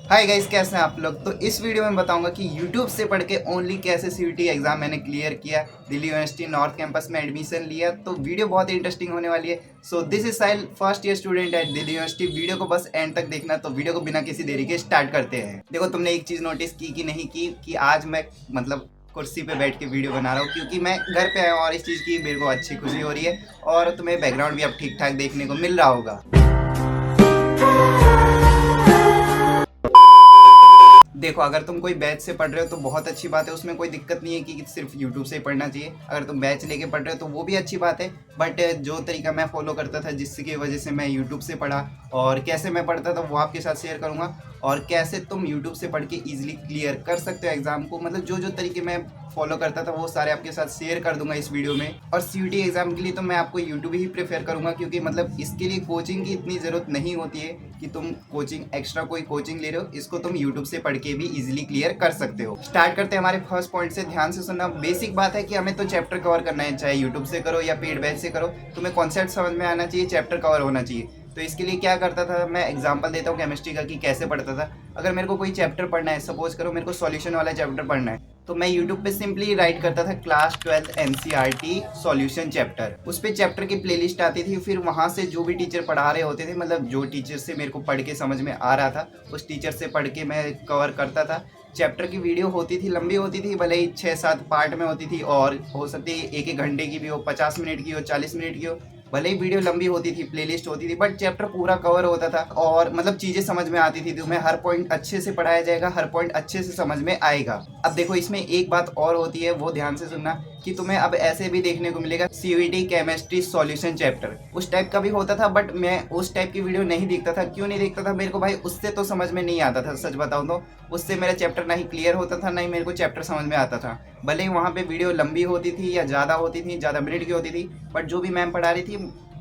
Hi guys, कैसे हैं आप लोग। तो इस वीडियो में बताऊंगा कि YouTube से पढ़ के ओनली कैसे सीयूटी एग्जाम मैंने क्लियर किया, दिल्ली यूनिवर्सिटी नॉर्थ कैंपस में एडमिशन लिया। तो वीडियो बहुत ही इंटरेस्टिंग होने वाली है। So this is Sahil, first year student at Delhi university. Video को बस एंड तक देखना। तो वीडियो को बिना किसी देरी के स्टार्ट करते हैं। देखो, तुमने एक चीज़ नोटिस की कि नहीं की कि आज मैं कुर्सी पे बैठ के वीडियो बना रहा हूँ, क्योंकि मैं घर पे आया हूँ और इस चीज़ की मेरे को अच्छी खुशी हो रही है। और तुम्हें बैकग्राउंड भी अब ठीक ठाक देखने को मिल रहा होगा। देखो, अगर तुम कोई बैच से पढ़ रहे हो तो बहुत अच्छी बात है, उसमें कोई दिक्कत नहीं है कि सिर्फ यूट्यूब से ही पढ़ना चाहिए। अगर तुम बैच लेके पढ़ रहे हो तो वो भी अच्छी बात है। बट जो तरीका मैं फॉलो करता था, जिसकी वजह से मैं यूट्यूब से पढ़ा और कैसे मैं पढ़ता था, वो आपके साथ शेयर करूँगा। और कैसे तुम यूट्यूब से पढ़ के ईजिली क्लियर कर सकते हो एग्जाम को। मतलब जो जो तरीके मैं फॉलो करता था वो सारे आपके साथ शेयर कर दूंगा इस वीडियो में। और सीयूटी एग्जाम के लिए तो मैं आपको यूट्यूब ही प्रेफर करूंगा, क्योंकि मतलब इसके लिए कोचिंग की इतनी ज़रूरत नहीं होती है कि तुम कोचिंग एक्स्ट्रा कोई कोचिंग ले रहे हो। इसको तुम यूट्यूब से पढ़ के भी इजीली क्लियर कर सकते हो। स्टार्ट करते हैं हमारे फर्स्ट पॉइंट से। ध्यान से सुनना, बेसिक बात है कि हमें तो चैप्टर कवर करना है, चाहे यूट्यूब से करो या पेड बैच से करो। तुम्हें कॉन्सेप्ट समझ में आना चाहिए, चैप्टर कवर होना चाहिए। तो इसके लिए क्या करता था, मैं एग्जांपल देता हूँ केमिस्ट्री का कि कैसे पढ़ता था। अगर मेरे को कोई चैप्टर पढ़ना है, सपोज करो मेरे को सॉल्यूशन वाला चैप्टर पढ़ना है, तो मैं यूट्यूब पे सिंपली राइट करता था क्लास 12 एनसीईआरटी सॉल्यूशन चैप्टर। उस पे चैप्टर की प्लेलिस्ट आती थी। फिर वहाँ से जो भी टीचर पढ़ा रहे होते थे, मतलब जो टीचर से मेरे को पढ़ के समझ में आ रहा था, उस टीचर से पढ़ के मैं कवर करता था। चैप्टर की वीडियो होती थी, लंबी होती थी, भले ही 6-7 पार्ट में होती थी, और हो सकती है 1-1 घंटे की भी हो, 50 मिनट की हो, 40 मिनट की हो। भले ही वीडियो लंबी होती थी, प्लेलिस्ट होती थी, बट चैप्टर पूरा कवर होता था और मतलब चीज़ें समझ में आती थी। तुम्हें हर पॉइंट अच्छे से पढ़ाया जाएगा, हर पॉइंट अच्छे से समझ में आएगा। अब देखो, इसमें एक बात और होती है, वो ध्यान से सुनना, कि तुम्हें अब ऐसे भी देखने को मिलेगा सीयूटी केमिस्ट्री सॉल्यूशन चैप्टर। उस टाइप का भी होता था, बट मैं उस टाइप की वीडियो नहीं देखता था। क्यों नहीं देखता था, मेरे को भाई उससे तो समझ में नहीं आता था। सच बताऊँ तो उससे मेरा चैप्टर ना ही क्लियर होता था, ना ही मेरे को चैप्टर समझ में आता था। भले ही वहाँ पे वीडियो लंबी होती थी या ज़्यादा होती थी, ज़्यादा मिनट की होती थी, बट जो भी मैम पढ़ा रही थी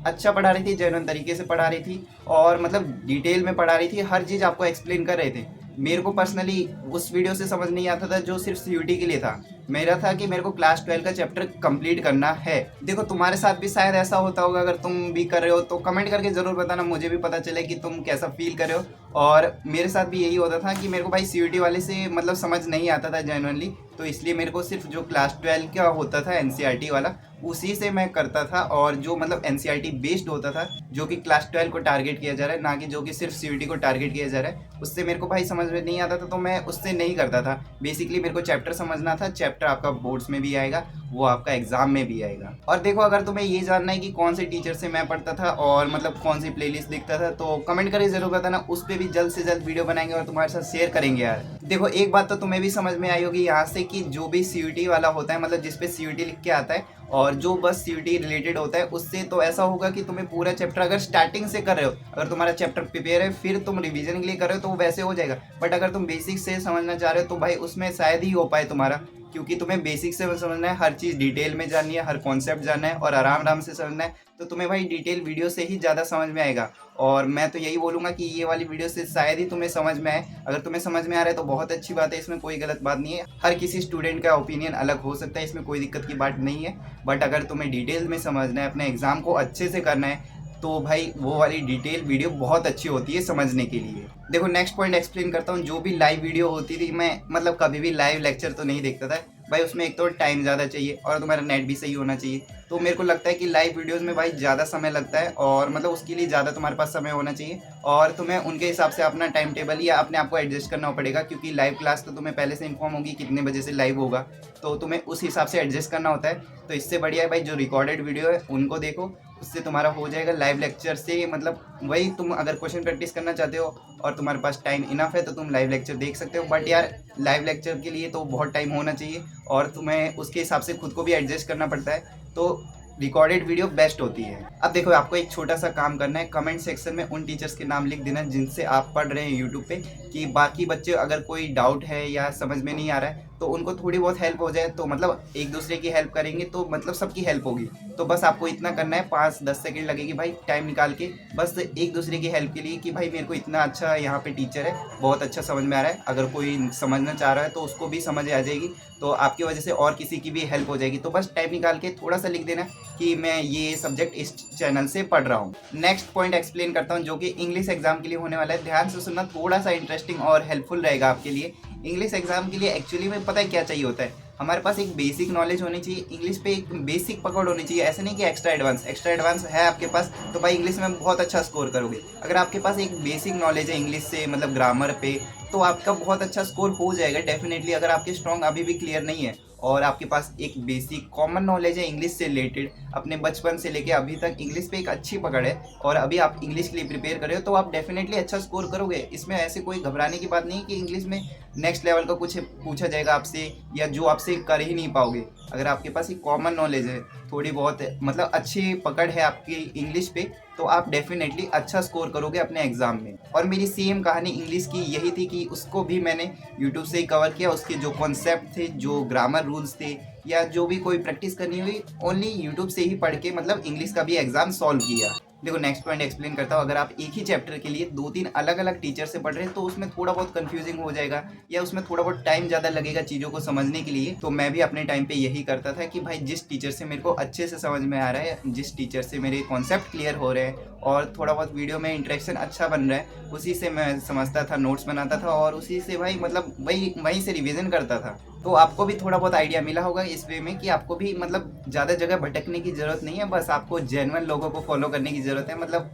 अच्छा पढ़ा रही थी, जेन्युइन तरीके से पढ़ा रही थी, और मतलब डिटेल में पढ़ा रही थी, हर चीज़ आपको एक्सप्लेन कर रहे थे। मेरे को पर्सनली उस वीडियो से समझ नहीं आता था जो सिर्फ सीयूटी के लिए था। मेरा था कि मेरे को क्लास 12 का चैप्टर कंप्लीट करना है। देखो, तुम्हारे साथ भी शायद ऐसा होता होगा। अगर तुम भी कर रहे हो तो कमेंट करके ज़रूर बताना, मुझे भी पता चले कि तुम कैसा फील कर रहे हो। और मेरे साथ भी यही होता था कि मेरे को भाई सीयूटी वाले से मतलब समझ नहीं आता था जेन्युइनली। तो इसलिए मेरे को सिर्फ जो क्लास 12 का होता था एनसीईआरटी वाला, उसी से मैं करता था। और जो मतलब एनसीईआरटी बेस्ड होता था, जो कि क्लास 12 को टारगेट किया जा रहा है, ना कि जो कि सिर्फ सीयूटी को टारगेट किया जा रहा है, उससे मेरे को भाई समझ में नहीं आता था, तो मैं उससे नहीं करता था। बेसिकली मेरे को चैप्टर समझना था। चैप्टर आपका बोर्ड्स में भी आएगा, वो आपका एग्जाम में भी आएगा। और देखो, अगर तुम्हें ये जानना है कि कौन से टीचर से मैं पढ़ता था और मतलब कौन सी प्लेलिस्ट देखता था, तो कमेंट करके जरूर बताना। उस पर भी जल्द से जल्द वीडियो बनाएंगे और तुम्हारे साथ शेयर करेंगे यार। देखो, एक बात तो तुम्हें भी समझ में आई होगी यहाँ से, कि जो भी सीयूटी वाला होता है, मतलब जिसपे सीयूटी लिख के आता है और जो बस सीयूटी रिलेटेड होता है, उससे तो ऐसा होगा कि तुम्हें पूरा चैप्टर अगर स्टार्टिंग से कर रहे हो, अगर तुम्हारा चैप्टर प्रिपेयर है, फिर तुम रिवीजन के लिए कर रहे हो तो वैसे हो जाएगा। बट अगर तुम बेसिक से समझना चाह रहे हो तो भाई उसमें शायद ही हो पाए तुम्हारा, क्योंकि तुम्हें बेसिक से समझना है, हर चीज़ डिटेल में जाननी है, हर कॉन्सेप्ट जानना है और आराम आराम से समझना है। तो तुम्हें भाई डिटेल वीडियो से ही ज़्यादा समझ में आएगा। और मैं तो यही बोलूँगा कि ये वाली वीडियो से शायद ही तुम्हें समझ में आए। अगर तुम्हें समझ में आ रहा है तो बहुत अच्छी बात है, इसमें कोई गलत बात नहीं है। हर किसी स्टूडेंट का ओपिनियन अलग हो सकता है, इसमें कोई दिक्कत की बात नहीं है। बट अगर तुम्हें डिटेल में समझना है, अपने एग्ज़ाम को अच्छे से करना है, तो भाई वो वाली डिटेल वीडियो बहुत अच्छी होती है समझने के लिए। देखो, नेक्स्ट पॉइंट एक्सप्लेन करता हूँ। जो भी लाइव वीडियो होती थी, मैं मतलब कभी भी लाइव लेक्चर तो नहीं देखता था भाई। उसमें एक तो टाइम ज़्यादा चाहिए और तुम्हारा नेट भी सही होना चाहिए। तो मेरे को लगता है कि लाइव वीडियोस में भाई ज़्यादा समय लगता है, और मतलब उसके लिए ज़्यादा तुम्हारे पास समय होना चाहिए। और तुम्हें उनके हिसाब से अपना टाइम टेबल या अपने आप को एडजस्ट करना पड़ेगा, क्योंकि लाइव क्लास तो तुम्हें पहले से इन्फॉर्म होगी कितने बजे से लाइव होगा, तो तुम्हें उस हिसाब से एडजस्ट करना होता है। तो इससे बढ़िया है भाई जो रिकॉर्डेड वीडियो है उनको देखो, उससे तुम्हारा हो जाएगा। लाइव लेक्चर से मतलब वही, तुम अगर क्वेश्चन प्रैक्टिस करना चाहते हो और तुम्हारे पास टाइम इनफ है तो तुम लाइव लेक्चर देख सकते हो। बट यार, लाइव लेक्चर के लिए तो बहुत टाइम होना चाहिए और तुम्हें उसके हिसाब से खुद को भी एडजस्ट करना पड़ता है। तो रिकॉर्डेड वीडियो बेस्ट होती है। अब देखो, आपको एक छोटा सा काम करना है, कमेंट सेक्शन में उन टीचर्स के नाम लिख देना जिनसे आप पढ़ रहे हैं यूट्यूब पे, कि बाकी बच्चे अगर कोई डाउट है या समझ में नहीं आ रहा है तो उनको थोड़ी बहुत हेल्प हो जाए, तो मतलब एक दूसरे की हेल्प करेंगे तो मतलब सबकी हेल्प होगी। तो बस आपको इतना करना है, 5-10 सेकंड लगेगी भाई टाइम निकाल के, बस एक दूसरे की हेल्प के लिए कि भाई मेरे को इतना अच्छा यहाँ पे टीचर है, बहुत अच्छा समझ में आ रहा है, अगर कोई समझना चाह रहा है तो उसको भी समझ आ जाएगी, तो आपकी वजह से और किसी की भी हेल्प हो जाएगी। तो बस टाइम निकाल के थोड़ा सा लिख देना कि मैं ये सब्जेक्ट इस चैनल से पढ़ रहा हूँ। नेक्स्ट पॉइंट एक्सप्लेन करता हूँ जो कि इंग्लिश एग्जाम के लिए होने वाला है। ध्यान से सुनना, थोड़ा सा इंटरेस्टिंग और हेल्पफुल रहेगा आपके लिए। इंग्लिश एग्जाम के लिए एक्चुअली में पता है क्या चाहिए होता है, हमारे पास एक बेसिक नॉलेज होनी चाहिए, इंग्लिश पे एक बेसिक पकड़ होनी चाहिए। ऐसे नहीं कि एक्स्ट्रा एडवांस, एक्स्ट्रा एडवांस है आपके पास तो भाई इंग्लिश में बहुत अच्छा स्कोर करोगे। अगर आपके पास एक बेसिक नॉलेज है इंग्लिश से मतलब ग्रामर पे, तो आपका बहुत अच्छा स्कोर हो जाएगा डेफिनेटली। अगर आपके स्ट्रॉन्ग अभी भी क्लियर नहीं है और आपके पास एक बेसिक कॉमन नॉलेज है इंग्लिश से रिलेटेड, अपने बचपन से लेके अभी तक इंग्लिश पे एक अच्छी पकड़ है और अभी आप इंग्लिश के लिए प्रिपेयर कर रहे हो, तो आप डेफिनेटली अच्छा स्कोर करोगे। इसमें ऐसे कोई घबराने की बात नहीं कि इंग्लिश में नेक्स्ट लेवल का कुछ पूछा जाएगा आपसे या जो आपसे कर ही नहीं पाओगे। अगर आपके पास एक कॉमन नॉलेज है, थोड़ी बहुत मतलब अच्छी पकड़ है आपकी इंग्लिश पे, तो आप डेफिनेटली अच्छा स्कोर करोगे अपने एग्जाम में। और मेरी सेम कहानी इंग्लिश की यही थी कि उसको भी मैंने यूट्यूब से ही कवर किया, उसके जो कॉन्सेप्ट थे, जो ग्रामर रूल्स थे या जो भी कोई प्रैक्टिस करनी हुई, ओनली यूट्यूब से ही पढ़ के मतलब इंग्लिश का भी एग्जाम सॉल्व किया। देखो नेक्स्ट पॉइंट एक्सप्लेन करता हूँ। अगर आप एक ही चैप्टर के लिए 2-3 अलग अलग टीचर से पढ़ रहे हैं तो उसमें थोड़ा बहुत कंफ्यूजिंग हो जाएगा या उसमें थोड़ा बहुत टाइम ज़्यादा लगेगा चीज़ों को समझने के लिए। तो मैं भी अपने टाइम पे यही करता था कि भाई जिस टीचर से मेरे को अच्छे से समझ में आ रहा है, जिस टीचर से मेरे कॉन्सेप्ट क्लियर हो रहे हैं और थोड़ा बहुत वीडियो में इंटरेक्शन अच्छा बन रहा है, उसी से मैं समझता था, नोट्स बनाता था और उसी से भाई मतलब वहीं से रिवीजन करता था। तो आपको भी थोड़ा बहुत आइडिया मिला होगा इस वे में कि आपको भी मतलब ज़्यादा जगह भटकने की ज़रूरत नहीं है, बस आपको जेन्युइन लोगों को फॉलो करने की ज़रूरत है। मतलब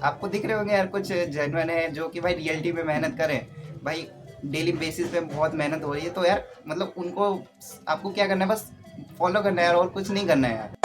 आपको दिख रहे होंगे यार कुछ जेन्युइन है जो कि भाई रियलिटी में मेहनत करें, भाई डेली बेसिस पे बहुत मेहनत हो रही है, तो यार मतलब उनको आपको क्या करना है, बस फॉलो करना है यार, और कुछ नहीं करना है यार।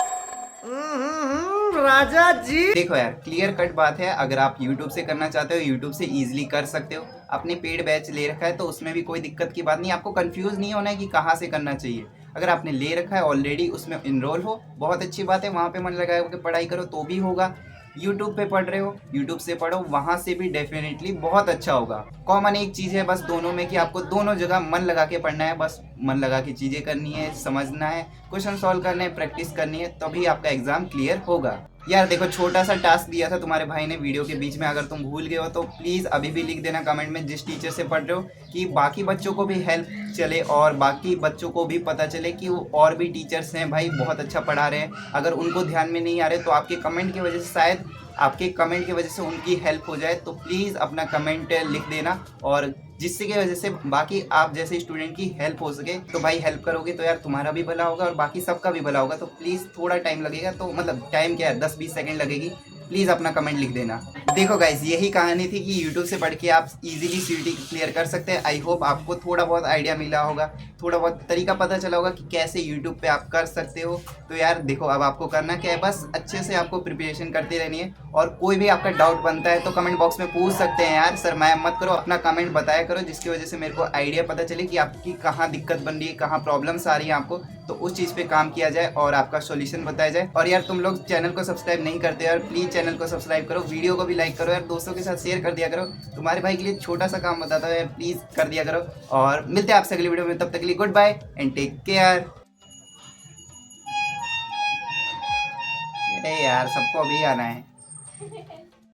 राजा जी देखो यार, क्लियर कट बात है, अगर आप YouTube से करना चाहते हो YouTube से इजीली कर सकते हो। आपने पेड बैच ले रखा है तो उसमें भी कोई दिक्कत की बात नहीं, आपको कंफ्यूज नहीं होना है कि कहाँ से करना चाहिए। अगर आपने ले रखा है ऑलरेडी, उसमें इनरोल हो, बहुत अच्छी बात है, वहाँ पे मन लगा के पढ़ाई करो तो भी होगा। यूट्यूब पे पढ़ रहे हो, यूट्यूब से पढ़ो, वहाँ से भी डेफिनेटली बहुत अच्छा होगा। कॉमन एक चीज़ है बस दोनों में कि आपको दोनों जगह मन लगा के पढ़ना है, बस मन लगा के चीज़ें करनी है, समझना है, क्वेश्चन सॉल्व करने हैं, प्रैक्टिस करनी है, तभी आपका एग्जाम क्लियर होगा। यार देखो, छोटा सा टास्क दिया था तुम्हारे भाई ने वीडियो के बीच में, अगर तुम भूल गए हो तो प्लीज़ अभी भी लिख देना कमेंट में जिस टीचर से पढ़ रहे हो, कि बाकी बच्चों को भी हेल्प चले और बाकी बच्चों को भी पता चले कि वो और भी टीचर्स हैं भाई बहुत अच्छा पढ़ा रहे हैं। अगर उनको ध्यान में नहीं आ रहे तो आपके कमेंट की वजह से, शायद आपके कमेंट की वजह से उनकी हेल्प हो जाए। तो प्लीज़ अपना कमेंट लिख देना, और जिससे की वजह से बाकी आप जैसे स्टूडेंट की हेल्प हो सके। तो भाई हेल्प करोगे तो यार तुम्हारा भी भला होगा और बाकी सबका भी भला होगा। तो प्लीज़ थोड़ा टाइम लगेगा, तो मतलब टाइम क्या है, 10-20 सेकंड लगेगी, प्लीज़ अपना कमेंट लिख देना। देखो गाइस, यही कहानी थी कि यूट्यूब से पढ़ के आप इजीली सीईटी क्लियर कर सकते हैं। आई होप आपको थोड़ा बहुत आइडिया मिला होगा, थोड़ा बहुत तरीका पता चला होगा कि कैसे यूट्यूब पे आप कर सकते हो। तो यार देखो, अब आपको करना क्या है, बस अच्छे से आपको प्रिपरेशन करते रहनी है, और कोई भी आपका डाउट बनता है तो कमेंट बॉक्स में पूछ सकते हैं यार, सर मैं मत करो, अपना कमेंट बताया करो, जिसकी वजह से मेरे को आइडिया पता चले कि आपकी कहाँ दिक्कत बन रही है, कहाँ प्रॉब्लम्स आ रही है आपको, तो उस चीज़ पे काम किया जाए और आपका सॉल्यूशन बताया जाए। और यार तुम लोग चैनल को सब्सक्राइब नहीं करते यार, प्लीज़ चैनल को सब्सक्राइब करो, वीडियो को भी लाइक करो यार, दोस्तों के साथ शेयर कर दिया करो। तुम्हारे भाई के लिए छोटा सा काम बताता है यार, प्लीज़ कर दिया करो। और मिलते हैं आपसे अगली वीडियो में, तब तक के लिए good bye and take care. अरे यार, सबको अभी आना है।